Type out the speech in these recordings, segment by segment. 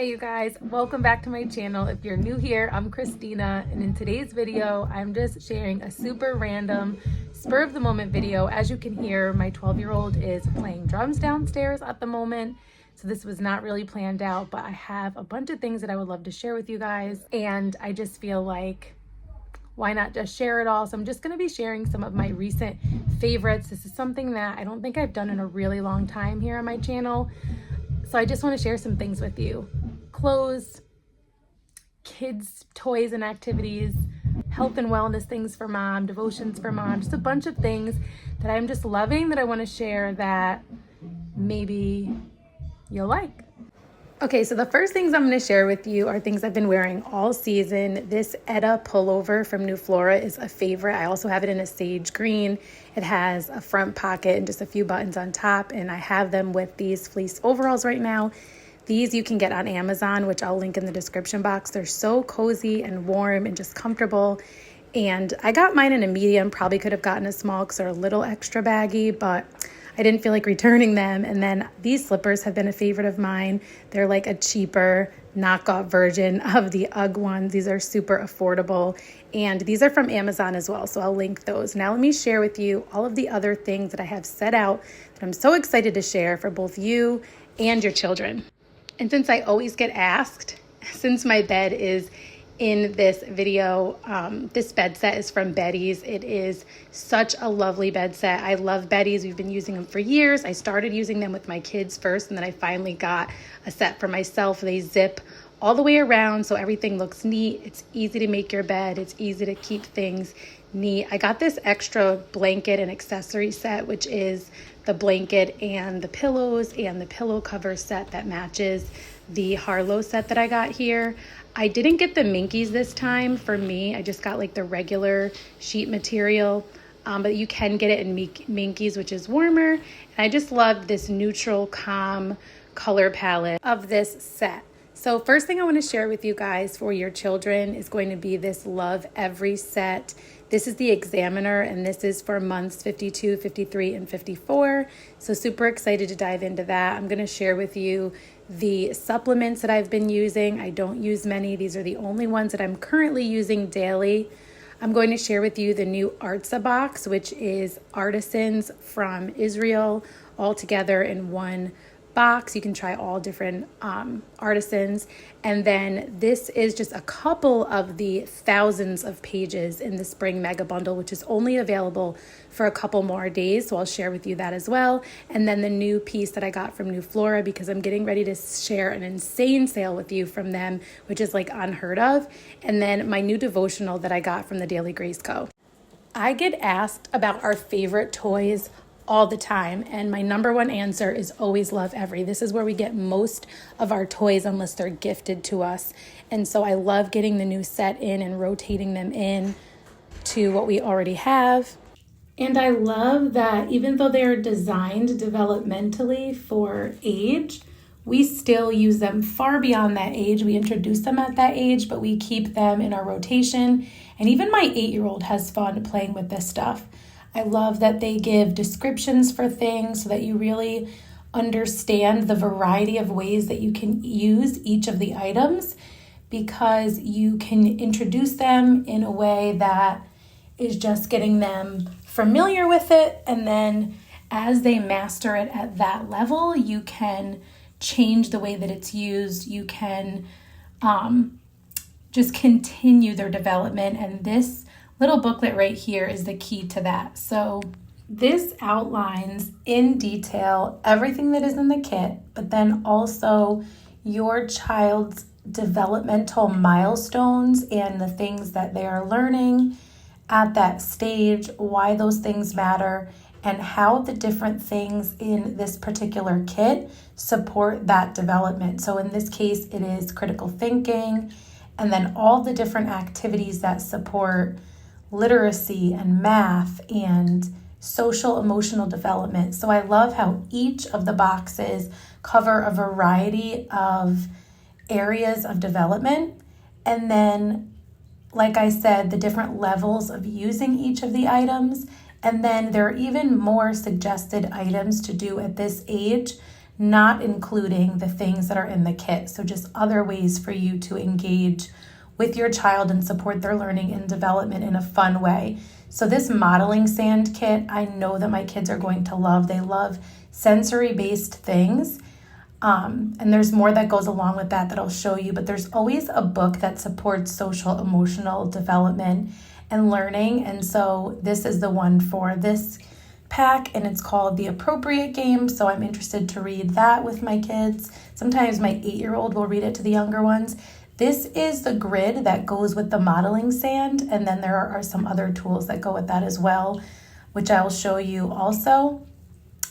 Hey you guys, welcome back to my channel. If you're new here, I'm Christina, and in today's video, I'm just sharing a super random, spur of the moment video. As you can hear, my 12-year-old is playing drums downstairs at the moment. So this was not really planned out, but I have a bunch of things that I would love to share with you guys. And I just feel like, why not just share it all? So I'm just gonna be sharing some of my recent favorites. This is something that I don't think I've done in a really long time here on my channel. So I just want to share some things with you. Clothes, kids' toys and activities, health and wellness things for mom, devotions for mom, just a bunch of things that I'm just loving that I want to share that maybe you'll like. Okay, so the first things I'm going to share with you are things I've been wearing all season. This Etta pullover from New Flora is a favorite. I also have it in a sage green. It has a front pocket and just a few buttons on top, and I have them with these fleece overalls right now. These you can get on Amazon, which I'll link in the description box. They're so cozy and warm and just comfortable. And I got mine in a medium, probably could have gotten a small because they're a little extra baggy, but I didn't feel like returning them. And then these slippers have been a favorite of mine. They're like a cheaper knockoff version of the UGG ones. These are super affordable. And these are from Amazon as well, so I'll link those. Now let me share with you all of the other things that I have set out that I'm so excited to share for both you and your children. And since I always get asked, since my bed is in this video, this bed set is from Betty's. It is such a lovely bed set. I love Betty's. We've been using them for years. I started using them with my kids first, and then I finally got a set for myself. They zip all the way around, so everything looks neat. It's easy to make your bed. It's easy to keep things neat. I got this extra blanket and accessory set, which is the blanket and the pillows and the pillow cover set that matches the Harlow set that I got here. I didn't get the Minkies this time for me. I just got like the regular sheet material, but you can get it in Minkies, which is warmer. And I just love this neutral, calm color palette of this set. So first thing I want to share with you guys for your children is going to be this Lovevery set. This is the Examiner, and this is for months 52, 53, and 54. So super excited to dive into that. I'm going to share with you the supplements that I've been using. I don't use many. These are the only ones that I'm currently using daily. I'm going to share with you the new Artsa box, which is artisans from Israel all together in one box. You can try all different artisans. And then this is just a couple of the thousands of pages in the spring mega bundle, which is only available for a couple more days. So I'll share with you that as well. And then the new piece that I got from New Flora, because I'm getting ready to share an insane sale with you from them, which is like unheard of. And then my new devotional that I got from the Daily Grace Co. I get asked about our favorite toys all the time, and my number one answer is always Lovevery. This is where we get most of our toys unless they're gifted to us, and so I love getting the new set in and rotating them in to what we already have. And I love that even though they're designed developmentally for age, we still use them far beyond that age. We introduce them at that age, but we keep them in our rotation, and even my 8-year-old has fun playing with this stuff. I love that they give descriptions for things so that you really understand the variety of ways that you can use each of the items, because you can introduce them in a way that is just getting them familiar with it. And then as they master it at that level, you can change the way that it's used. You can just continue their development. And this little booklet right here is the key to that. So this outlines in detail everything that is in the kit, but then also your child's developmental milestones and the things that they are learning at that stage, why those things matter, and how the different things in this particular kit support that development. So in this case, it is critical thinking, and then all the different activities that support literacy and math and social emotional development. So I love how each of the boxes cover a variety of areas of development. And then, like I said, the different levels of using each of the items. And then there are even more suggested items to do at this age not including the things that are in the kit. So just other ways for you to engage with your child and support their learning and development in a fun way. So this modeling sand kit, I know that my kids are going to love. They love sensory-based things. And there's more that goes along with that I'll show you, but there's always a book that supports social, emotional development and learning. And so this is the one for this pack, and it's called The Appropriate Game. So I'm interested to read that with my kids. Sometimes my 8-year-old will read it to the younger ones. This is the grid that goes with the modeling sand, and then there are some other tools that go with that as well, which I will show you also.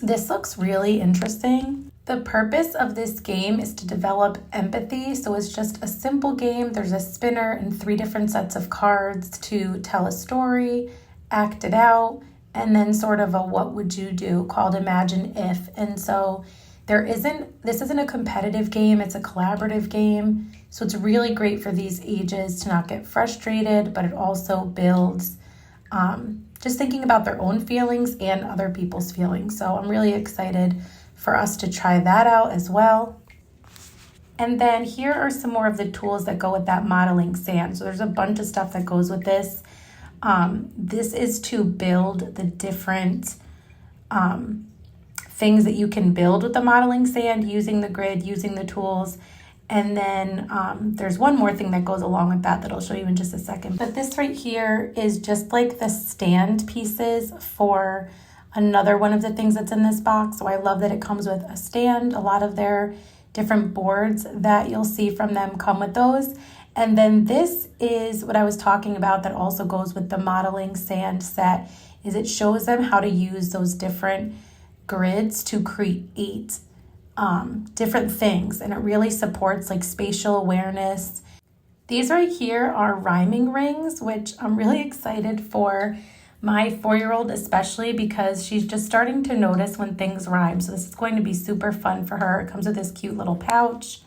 This looks really interesting. The purpose of this game is to develop empathy. So it's just a simple game. There's a spinner and 3 different sets of cards to tell a story, act it out, and then sort of a what would you do called Imagine If. And so this isn't a competitive game, it's a collaborative game. So it's really great for these ages to not get frustrated, but it also builds just thinking about their own feelings and other people's feelings. So I'm really excited for us to try that out as well. And then here are some more of the tools that go with that modeling sand. So there's a bunch of stuff that goes with this. This is to build the different things that you can build with the modeling sand, using the grid, using the tools. And then there's one more thing that goes along with that I'll show you in just a second. But this right here is just like the stand pieces for another one of the things that's in this box. So I love that it comes with a stand. A lot of their different boards that you'll see from them come with those. And then this is what I was talking about that also goes with the modeling sand set, is it shows them how to use those different grids to create different things. And it really supports like spatial awareness. These right here are rhyming rings, which I'm really excited for my 4-year-old especially, because she's just starting to notice when things rhyme. So this is going to be super fun for her. It comes with this cute little pouch.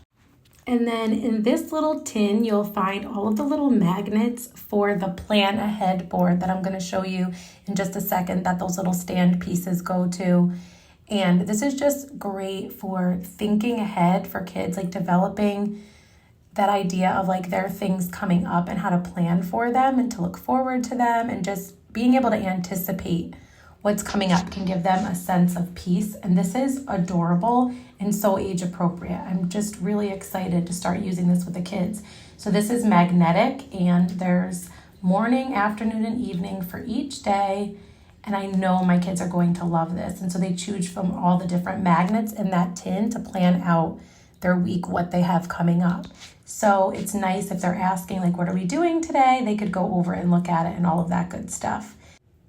And then in this little tin, you'll find all of the little magnets for the plan ahead board that I'm going to show you in just a second that those little stand pieces go to. And this is just great for thinking ahead for kids, like developing that idea of like their things coming up and how to plan for them and to look forward to them, and just being able to anticipate what's coming up can give them a sense of peace. And this is adorable and so age appropriate. I'm just really excited to start using this with the kids. So this is magnetic, and there's morning, afternoon, and evening for each day. And I know my kids are going to love this. And so they choose from all the different magnets in that tin to plan out their week, what they have coming up. So it's nice if they're asking, like, what are we doing today? They could go over and look at it and all of that good stuff.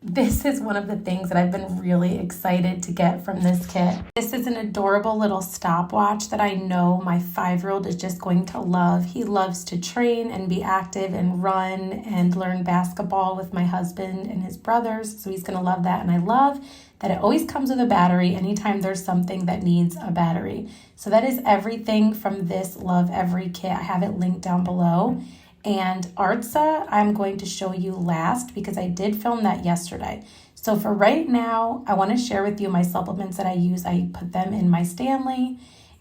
This is one of the things that I've been really excited to get from this kit. This is an adorable little stopwatch that I know my 5-year-old is just going to love. He loves to train and be active and run and learn basketball with my husband and his brothers, so he's going to love that. And I love that it always comes with a battery anytime there's something that needs a battery. So that is everything from this Lovevery kit. I have it linked down below. And Artsa, I'm going to show you last because I did film that yesterday. So for right now, I want to share with you my supplements that I use. I put them in my Stanley,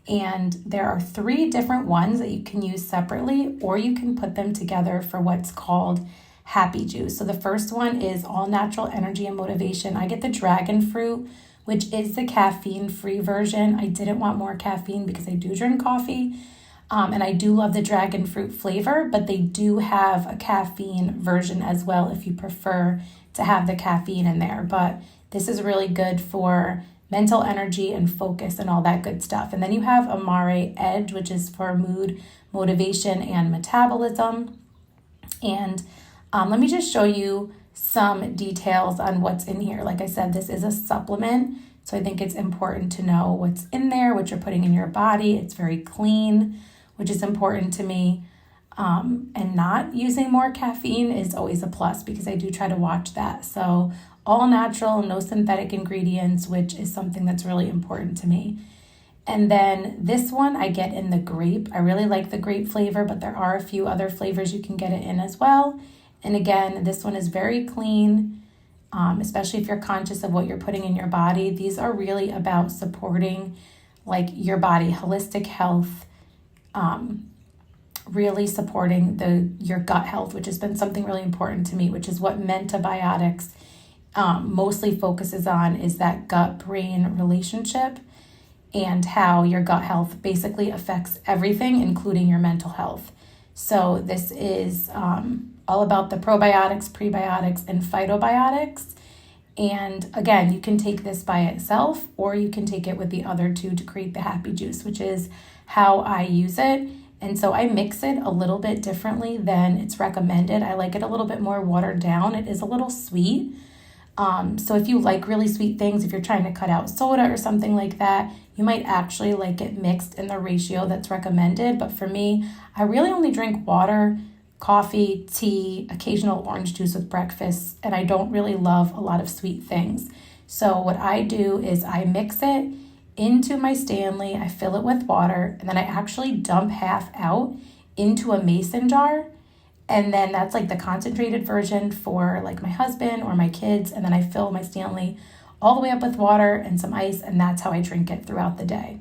and there are 3 different ones that you can use separately, or you can put them together for what's called Happy Juice. So the first one is all natural energy and motivation. I get the dragon fruit, which is the caffeine-free version. I didn't want more caffeine because I do drink coffee. And I do love the dragon fruit flavor, but they do have a caffeine version as well if you prefer to have the caffeine in there. But this is really good for mental energy and focus and all that good stuff. And then you have Amare Edge, which is for mood, motivation, and metabolism. And let me just show you some details on what's in here. Like I said, this is a supplement, so I think it's important to know what's in there, what you're putting in your body. It's very clean, which is important to me. And not using more caffeine is always a plus because I do try to watch that. So all natural, no synthetic ingredients, which is something that's really important to me. And then this one I get in the grape. I really like the grape flavor, but there are a few other flavors you can get it in as well. And again, this one is very clean, especially if you're conscious of what you're putting in your body. These are really about supporting like your body, holistic health, really supporting your gut health, which has been something really important to me, which is what Mentabiotics mostly focuses on, is that gut-brain relationship and how your gut health basically affects everything, including your mental health. So this is all about the probiotics, prebiotics, and phytobiotics. And again, you can take this by itself, or you can take it with the other two to create the happy juice, which is how I use it. And so I mix it a little bit differently than it's recommended. I like it a little bit more watered down. It is a little sweet. So if you like really sweet things, if you're trying to cut out soda or something like that, you might actually like it mixed in the ratio that's recommended. But for me, I really only drink water, coffee, tea, occasional orange juice with breakfast, and I don't really love a lot of sweet things. So what I do is I mix it into my Stanley, I fill it with water, and then I actually dump half out into a mason jar. And then that's like the concentrated version for like my husband or my kids. And then I fill my Stanley all the way up with water and some ice, and that's how I drink it throughout the day,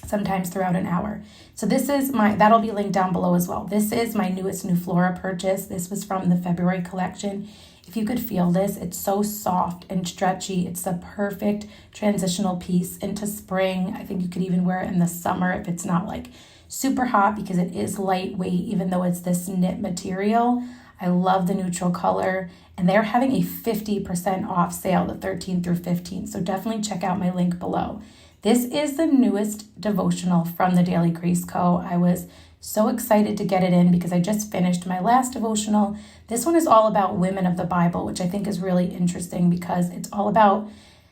sometimes throughout an hour. So this is that'll be linked down below as well. This is my newest Flora purchase. This was from the February collection. If you could feel this, it's so soft and stretchy. It's the perfect transitional piece into spring. I think you could even wear it in the summer if it's not like super hot, because it is lightweight, even though it's this knit material. I love the neutral color, and they're having a 50% off sale the 13th through 15th. So definitely check out my link below. This is the newest devotional from the Daily Grace Co. I was so excited to get it in because I just finished my last devotional. This one is all about women of the Bible, which I think is really interesting because it's all about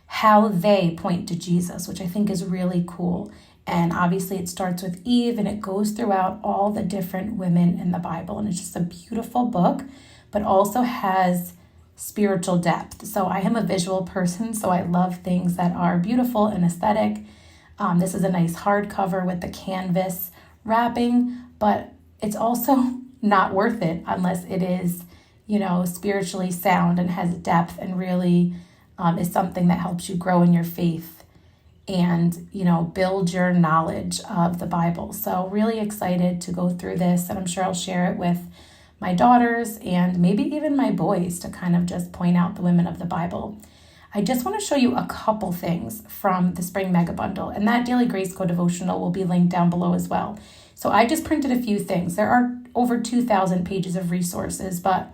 how they point to Jesus, which I think is really cool. And obviously it starts with Eve and it goes throughout all the different women in the Bible. And it's just a beautiful book, but also has spiritual depth. So I am a visual person, so I love things that are beautiful and aesthetic. This is a nice hardcover with the canvas wrapping, but it's also not worth it unless it is, spiritually sound and has depth and really is something that helps you grow in your faith and, build your knowledge of the Bible. So really excited to go through this, and I'm sure I'll share it with my daughters and maybe even my boys to kind of just point out the women of the Bible. I just want to show you a couple things from the Spring Mega Bundle, and that Daily Grace Co devotional will be linked down below as well. So I just printed a few things. There are over 2,000 pages of resources, but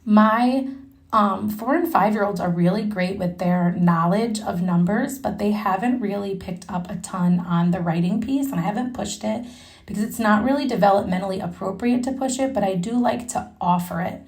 my 4 and 5-year-olds are really great with their knowledge of numbers, but they haven't really picked up a ton on the writing piece, and I haven't pushed it because it's not really developmentally appropriate to push it, but I do like to offer it.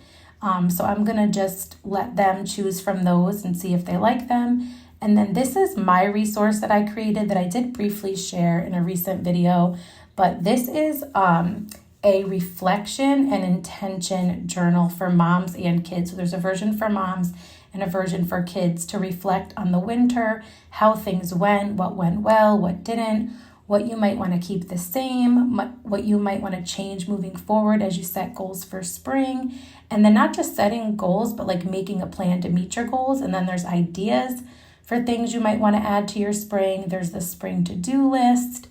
So I'm going to just let them choose from those and see if they like them. And then this is my resource that I created that I did briefly share in a recent video, but this is a reflection and intention journal for moms and kids. So there's a version for moms and a version for kids to reflect on the winter, how things went, what went well, what didn't, what you might want to keep the same, what you might want to change moving forward as you set goals for spring. And then not just setting goals, but like making a plan to meet your goals. And then there's ideas for things you might want to add to your spring. There's the spring to-do list.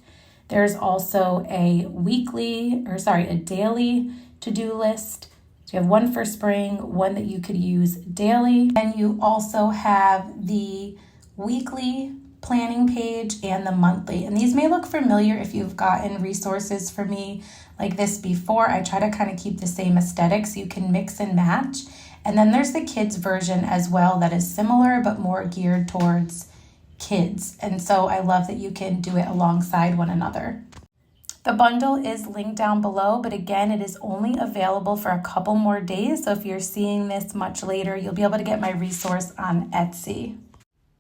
There's also a daily to-do list. So you have one for spring, one that you could use daily. And you also have the weekly planning page and the monthly. And these may look familiar if you've gotten resources for me like this before. I try to kind of keep the same aesthetic so you can mix and match. And then there's the kids version as well that is similar but more geared towards kids. And so I love that you can do it alongside one another. The bundle is linked down below, but again, it is only available for a couple more days. So if you're seeing this much later, you'll be able to get my resource on Etsy.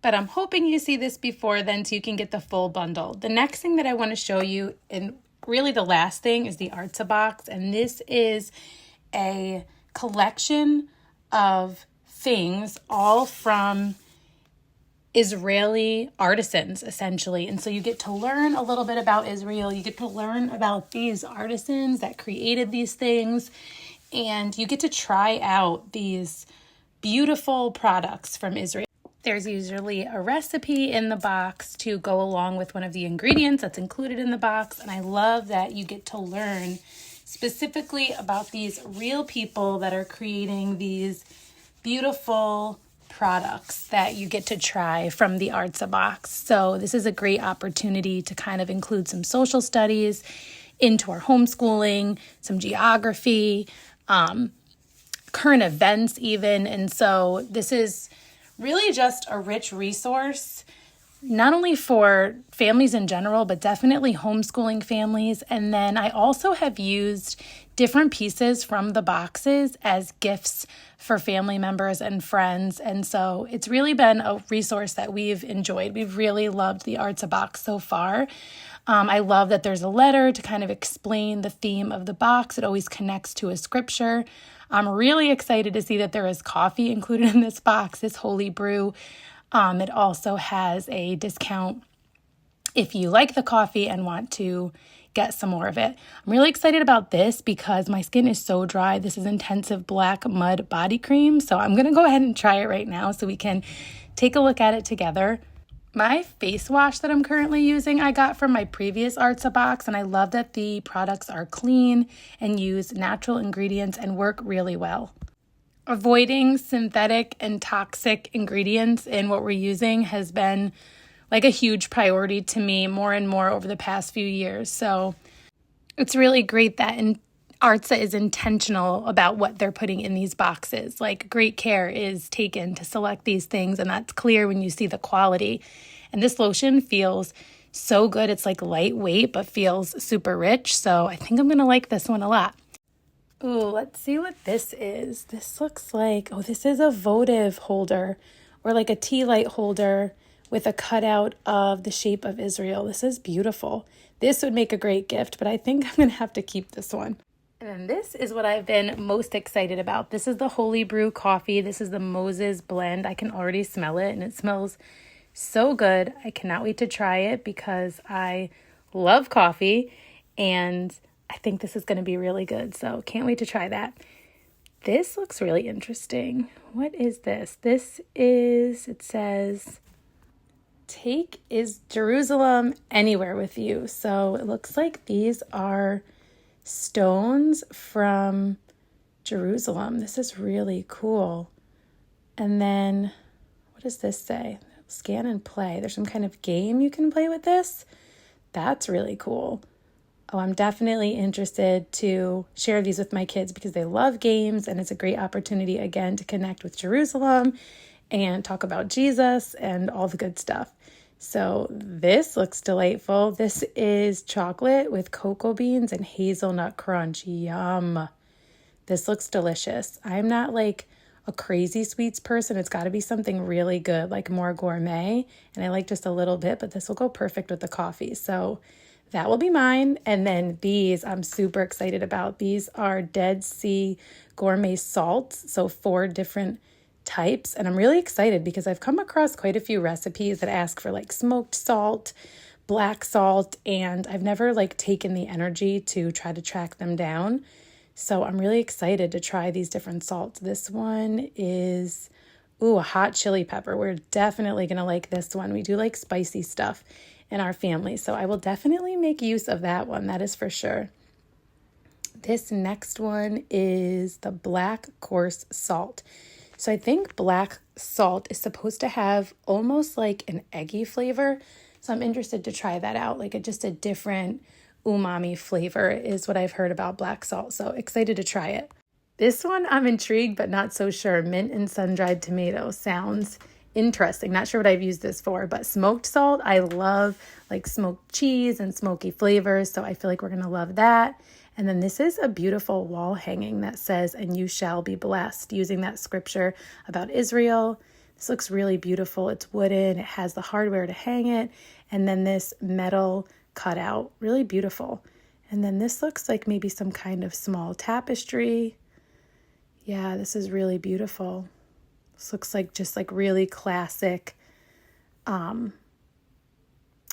But I'm hoping you see this before then so you can get the full bundle. The next thing that I want to show you, and really the last thing, is the Artsa box. And this is a collection of things all from Israeli artisans, essentially. And so you get to learn a little bit about Israel. You get to learn about these artisans that created these things. And you get to try out these beautiful products from Israel. There's usually a recipe in the box to go along with one of the ingredients that's included in the box. And I love that you get to learn specifically about these real people that are creating these beautiful products that you get to try from the Artsa box. So this is a great opportunity to kind of include some social studies into our homeschooling, some geography, current events even. And so this is really just a rich resource, not only for families in general, but definitely homeschooling families. And then I also have used different pieces from the boxes as gifts for family members and friends. And so it's really been a resource that we've enjoyed. We've really loved the Artsa box so far. I love that there's a letter to kind of explain the theme of the box. It always connects to a scripture. I'm really excited to see that there is coffee included in this box, this holy brew. It also has a discount if you like the coffee and want to get some more of it. I'm really excited about this because my skin is so dry. This is Intensive Black Mud Body Cream. So I'm going to go ahead and try it right now so we can take a look at it together. My face wash that I'm currently using, I got from my previous Artsa box, and I love that the products are clean and use natural ingredients and work really well. Avoiding synthetic and toxic ingredients in what we're using has been like a huge priority to me more and more over the past few years. So it's really great that Artsa is intentional about what they're putting in these boxes. Like great care is taken to select these things, and that's clear when you see the quality. And this lotion feels so good. It's like lightweight, but feels super rich. So I think I'm going to like this one a lot. Ooh, let's see what this is. This looks like, this is a votive holder or like a tea light holder with a cutout of the shape of Israel. This is beautiful. This would make a great gift, but I think I'm going to have to keep this one. And then this is what I've been most excited about. This is the Holy Brew coffee. This is the Moses blend. I can already smell it and it smells so good. I cannot wait to try it because I love coffee and I think this is going to be really good. So can't wait to try that. This looks really interesting. What is this? It says, take is Jerusalem anywhere with you. So it looks like these are stones from Jerusalem. This is really cool. And then what does this say? Scan and play. There's some kind of game you can play with this. That's really cool. Oh, I'm definitely interested to share these with my kids because they love games, and it's a great opportunity again to connect with Jerusalem and talk about Jesus and all the good stuff. So this looks delightful. This is chocolate with cocoa beans and hazelnut crunch. Yum. This looks delicious. I'm not like a crazy sweets person. It's got to be something really good, like more gourmet. And I like just a little bit, but this will go perfect with the coffee. So that will be mine. And then these I'm super excited about. These are Dead Sea gourmet salts. So 4 different types. And I'm really excited because I've come across quite a few recipes that ask for like smoked salt, black salt, and I've never like taken the energy to try to track them down. So I'm really excited to try these different salts. This one is, a hot chili pepper. We're definitely going to like this one. We do like spicy stuff in our family. So I will definitely make use of that one. That is for sure. This next one is the black coarse salt. So I think black salt is supposed to have almost like an eggy flavor. So I'm interested to try that out. Like just a different umami flavor is what I've heard about black salt. So excited to try it. This one I'm intrigued but not so sure. Mint and sun-dried tomato sounds interesting. Not sure what I've used this for, but smoked salt. I love like smoked cheese and smoky flavors. So I feel like we're going to love that. And then this is a beautiful wall hanging that says, and you shall be blessed, using that scripture about Israel. This looks really beautiful. It's wooden. It has the hardware to hang it. And then this metal cutout, really beautiful. And then this looks like maybe some kind of small tapestry. Yeah, this is really beautiful. This looks like just like really classic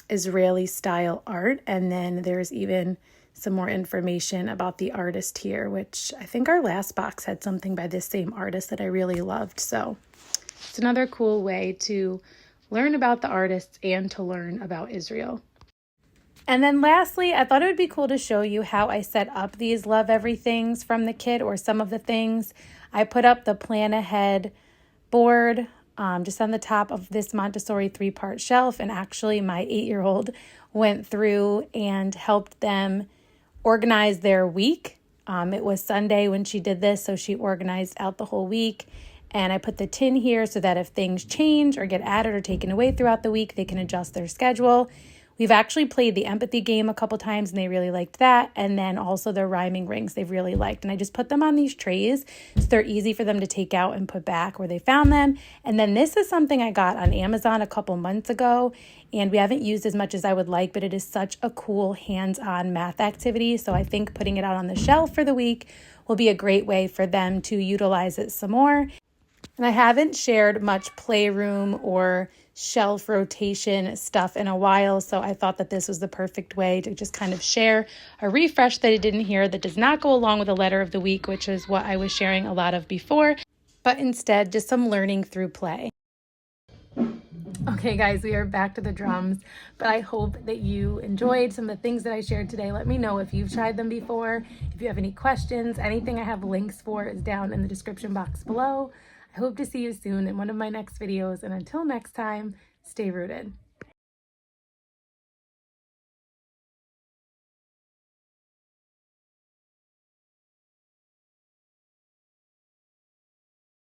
Israeli style art. And then there's even some more information about the artist here, which I think our last box had something by this same artist that I really loved. So It's another cool way to learn about the artists and to learn about Israel. And then lastly, I thought it would be cool to show you how I set up these Lovevery things from the kit, or some of the things. I put up the plan ahead board just on the top of this Montessori 3-part shelf, and actually my 8-year-old went through and helped them organize their week. It was Sunday when she did this, so she organized out the whole week. And I put the tin here so that if things change or get added or taken away throughout the week, they can adjust their schedule. We've actually played the empathy game a couple times and they really liked that. And then also the rhyming rings they've really liked. And I just put them on these trays so they're easy for them to take out and put back where they found them. And then this is something I got on Amazon a couple months ago, and we haven't used as much as I would like, but it is such a cool hands-on math activity. So I think putting it out on the shelf for the week will be a great way for them to utilize it some more. And I haven't shared much Playroom or shelf rotation stuff in a while, so I thought that this was the perfect way to just kind of share a refresh that I didn't hear that does not go along with the letter of the week, which is what I was sharing a lot of before, but instead just some learning through play. Okay guys, we are back to the drums, but I hope that you enjoyed some of the things that I shared today. Let me know if you've tried them before. If you have any questions, anything I have links for is down in the description box below. I hope to see you soon in one of my next videos, and until next time, stay rooted.